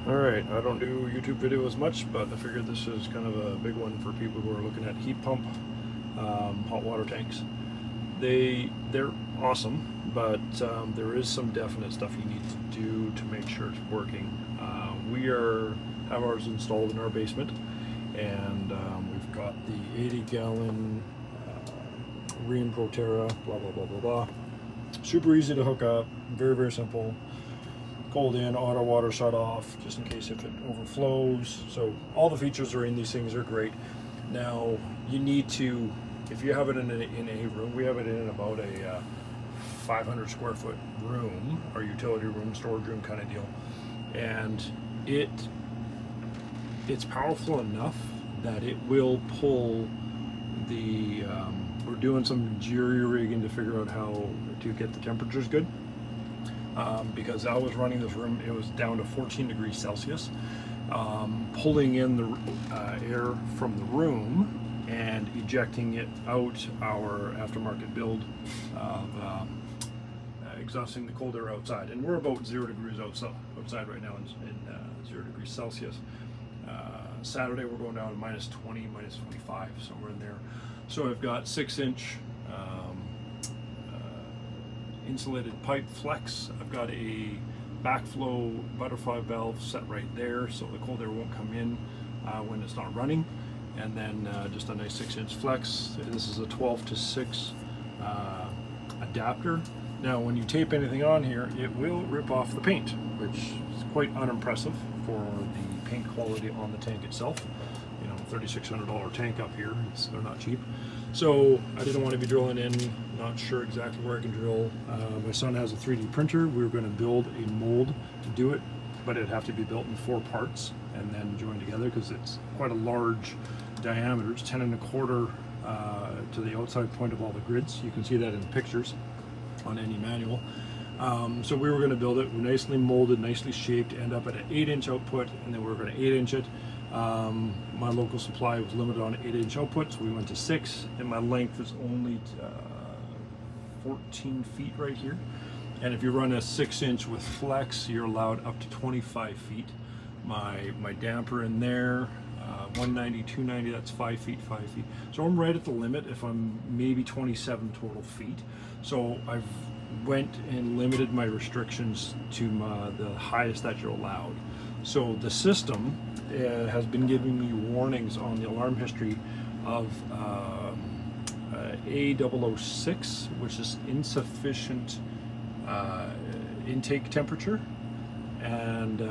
Alright, I don't do YouTube videos much, but I figured this is kind of a big one for people who are looking at heat pump hot water tanks. They're awesome, but there is some definite stuff you need to do to make sure it's working. We have ours installed in our basement, and we've got the 80-gallon Rheem Proterra, blah blah blah blah blah. Super easy to hook up, very simple. Cold in, auto water shut off, just in case if it overflows. So all the features are in these things are great. Now you need to, if you have it in a room, we have it in about a 500 square foot room, or utility room, storage room kind of deal, and it's powerful enough that it will pull the. We're doing some jury rigging to figure out how to get the temperatures good. Because I was running this room, it was down to 14 degrees Celsius, pulling in the air from the room and ejecting it out our aftermarket build of exhausting the cold air outside. And we're about 0 degrees outside right now in 0 degrees Celsius. Saturday we're going down to minus 20, minus 25, somewhere in there. So I've got 6-inch insulated pipe flex. I've got a backflow butterfly valve set right there so the cold air won't come in when it's not running, and then just a nice 6-inch flex. This is a 12 to 6 adapter. Now when you tape anything on here, it will rip off the paint, which is quite unimpressive for the paint quality on the tank itself. You know, $3,600 tank up here, they're not cheap. So I didn't want to be drilling in, not sure exactly where I can drill. My son has a 3D printer. We were going to build a mold to do it, but it'd have to be built in 4 parts and then joined together because it's quite a large diameter. It's 10 1/4 to the outside point of all the grids. You can see that in pictures on any manual. So we were going to build it nicely molded, nicely shaped, end up at an 8-inch output, and then we were going to 8-inch it. My local supply was limited on 8-inch output, so we went to 6, and my length is only 14 feet right here. And if you run a 6-inch with flex, you're allowed up to 25 feet. My damper in there, 190, 290, that's 5 feet, 5 feet. So I'm right at the limit if I'm maybe 27 total feet. So I've went and limited my restrictions to the highest that you're allowed. So the system has been giving me warnings on the alarm history of A006, which is insufficient intake temperature, and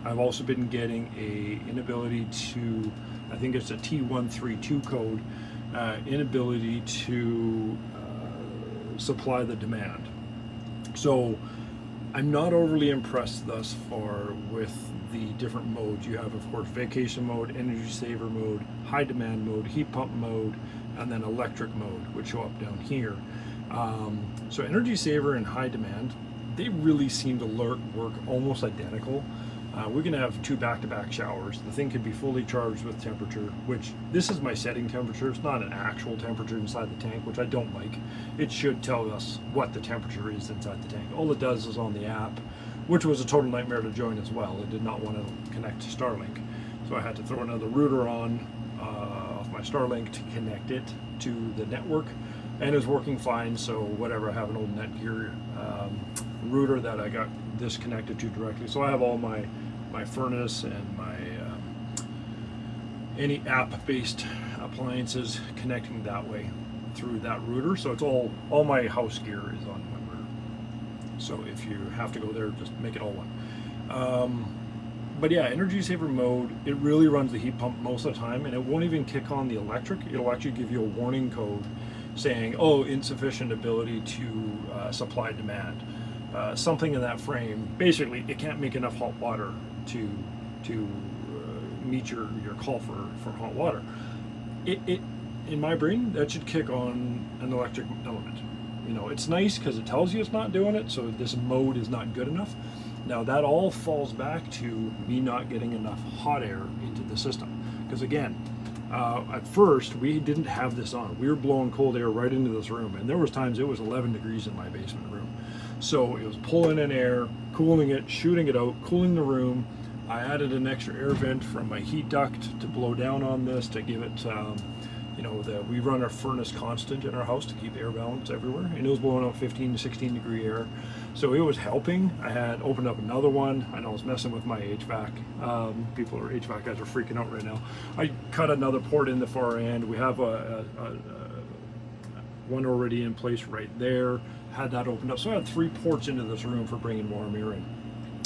I've also been getting a inability to, I think it's a T132 code, inability to supply the demand. So I'm not overly impressed thus far with the different modes. You have, of course, vacation mode, energy saver mode, high demand mode, heat pump mode, and then electric mode, which show up down here. So energy saver and high demand, they really seem to work almost identical. We can have 2 back-to-back showers. The thing can be fully charged with temperature, which this is my setting temperature. It's not an actual temperature inside the tank, which I don't like. It should tell us what the temperature is inside the tank. All it does is on the app, which was a total nightmare to join as well. It did not want to connect to Starlink. So I had to throw another router on off my Starlink to connect it to the network, and it was working fine. So whatever, I have an old Netgear router that I got this connected to directly. So I have all my furnace and my any app-based appliances connecting that way through that router. So it's all my house gear is on my router. So if you have to go there, just make it all one. But yeah, energy saver mode, it really runs the heat pump most of the time, and it won't even kick on the electric. It'll actually give you a warning code saying, oh, insufficient ability to supply demand. Something in that frame. Basically, it can't make enough hot water to meet your call for hot water. It in my brain, that should kick on an electric element. You know, it's nice because it tells you it's not doing it, so this mode is not good enough. Now that all falls back to me not getting enough hot air into the system. Because again, at first we didn't have this on. We were blowing cold air right into this room, and there was times it was 11 degrees in my basement room. So it was pulling in air, cooling it, shooting it out, cooling the room, I added an extra air vent from my heat duct to blow down on this to give it, you know, we run our furnace constant in our house to keep air balance everywhere, and it was blowing out 15 to 16 degree air, so it was helping. I had opened up another one. I know it's messing with my HVAC. HVAC guys are freaking out right now. I cut another port in the far end. We have one already in place right there. Had that opened up, so I had 3 ports into this room for bringing warm air in.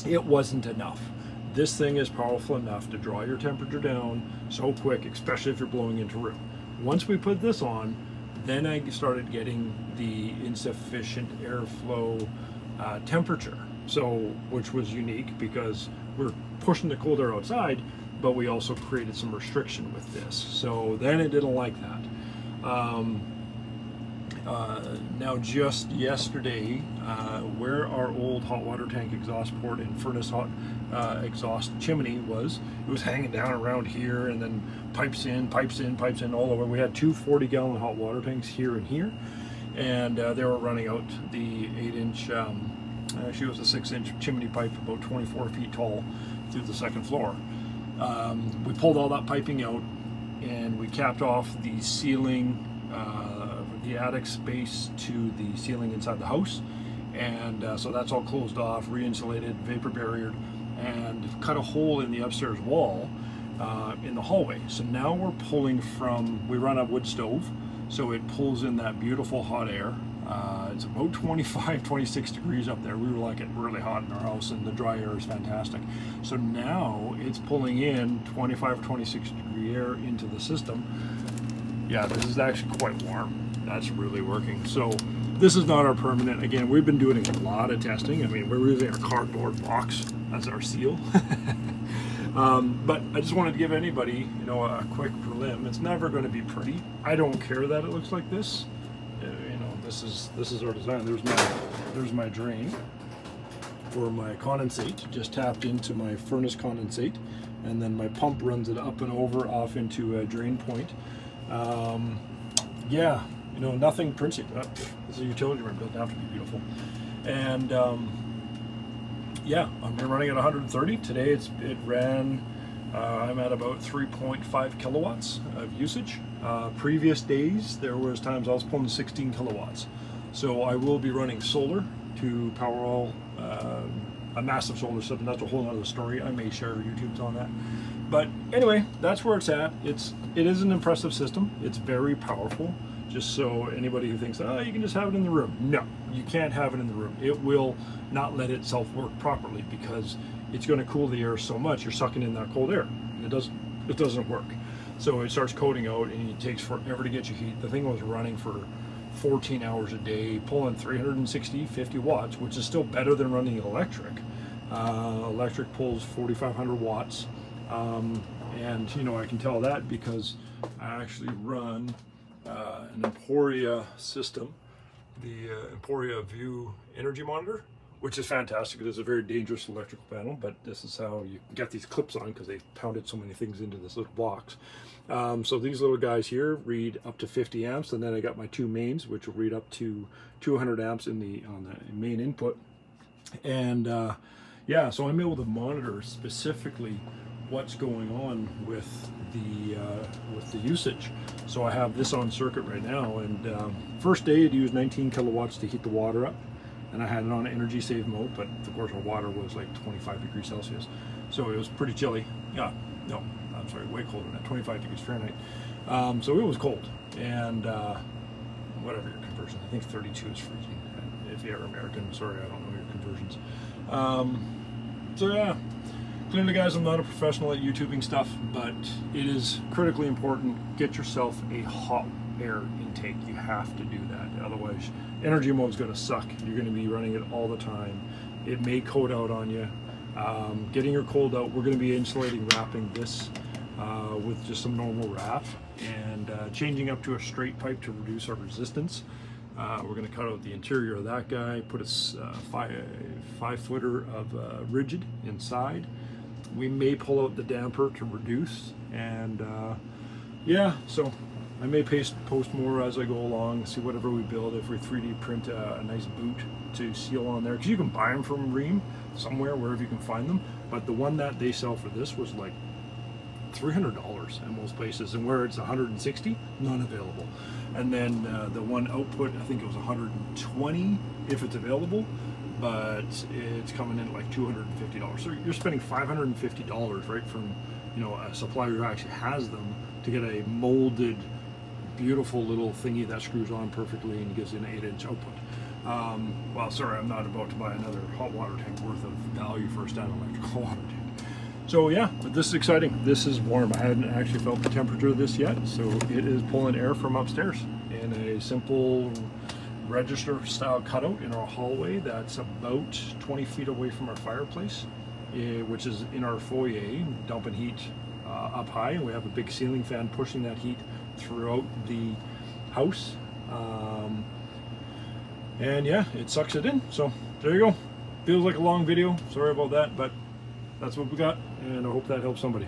It wasn't enough. This thing is powerful enough to draw your temperature down so quick, especially if you're blowing into room. Once we put this on, then I started getting the insufficient airflow temperature, so which was unique because we're pushing the cold air outside, but we also created some restriction with this. So then it didn't like that. Now just yesterday, where our old hot water tank exhaust port and furnace hot exhaust chimney was, it was hanging down around here, and then pipes in all over. We had 2 40-gallon hot water tanks here and here, and they were running out the 8-inch, actually it was a 6-inch chimney pipe about 24 feet tall through the 2nd floor. We pulled all that piping out, and we capped off the ceiling, the attic space to the ceiling inside the house, and so that's all closed off, re-insulated, vapor barriered, and cut a hole in the upstairs wall in the hallway. So now we're pulling from, we run a wood stove, so it pulls in that beautiful hot air. It's about 25, 26 degrees up there. We were like it really hot in our house, and the dry air is fantastic. So now it's pulling in 25 or 26 degree air into the system. Yeah, this is actually quite warm. That's really working. So this is not our permanent. Again, we've been doing a lot of testing. I mean, we're using our cardboard box as our seal. But I just wanted to give anybody, you know, a quick prelim. It's never going to be pretty. I don't care that it looks like this. You know, this is our design. There's my drain for my condensate. Just tapped into my furnace condensate, and then my pump runs it up and over off into a drain point. Yeah, you know, nothing princey. This is a utility room, doesn't have to be beautiful. And yeah, I'm running at 130 today. It ran. I'm at about 3.5 kilowatts of usage. Previous days, there was times I was pulling 16 kilowatts. So I will be running solar to power all a massive solar system. That's a whole other story. I may share YouTube's on that. But anyway, that's where it's at. It is an impressive system. It's very powerful. Just so anybody who thinks, oh, you can just have it in the room. No, you can't have it in the room. It will not let itself work properly because it's going to cool the air so much, you're sucking in that cold air. And it doesn't work. So it starts coating out, and it takes forever to get you heat. The thing was running for 14 hours a day, pulling 50 watts, which is still better than running electric. Electric pulls 4,500 watts. And you know, I can tell that because I actually run an Emporia system, the Emporia View energy monitor, which is fantastic. It is a very dangerous electrical panel, but this is how you get these clips on because they've pounded so many things into this little box. So these little guys here read up to 50 amps, and then I got my 2 mains, which will read up to 200 amps on the main input. And yeah, so I'm able to monitor specifically what's going on with the usage. So I have this on circuit right now, and first day it used 19 kilowatts to heat the water up, and I had it on energy save mode, but of course our water was like 25 degrees Celsius, so it was pretty chilly. Yeah, no, I'm sorry, way colder than that, 25 degrees Fahrenheit. So it was cold, and whatever your conversion, I think 32 is freezing. If you're American, sorry, I don't know your conversions. So yeah. Clearly, guys, I'm not a professional at YouTubing stuff, but it is critically important. Get yourself a hot air intake. You have to do that. Otherwise, energy mode's going to suck. You're going to be running it all the time. It may coat out on you. Getting your cold out, we're going to be insulating wrapping this with just some normal wrap, and changing up to a straight pipe to reduce our resistance. We're going to cut out the interior of that guy, put a 5-footer of rigid inside. We may pull out the damper to reduce, and yeah, so I may post more as I go along, see whatever we build. If we 3D print a nice boot to seal on there, because you can buy them from Rheem, somewhere, wherever you can find them. But the one that they sell for this was like $300 in most places, and where it's 160, none available. And then the one output, I think it was 120 if it's available, but it's coming in at like $250. So you're spending $550 right from, you know, a supplier who actually has them to get a molded, beautiful little thingy that screws on perfectly and gives you an 8-inch output. Well, sorry, I'm not about to buy another hot water tank worth of value for a standard electrical water tank. So yeah, but this is exciting. This is warm. I hadn't actually felt the temperature of this yet, so it is pulling air from upstairs in a simple register style cutout in our hallway that's about 20 feet away from our fireplace, which is in our foyer, dumping heat up high, and we have a big ceiling fan pushing that heat throughout the house. And yeah, it sucks it in. So there you go. Feels like a long video. Sorry about that, but that's what we got, and I hope that helps somebody.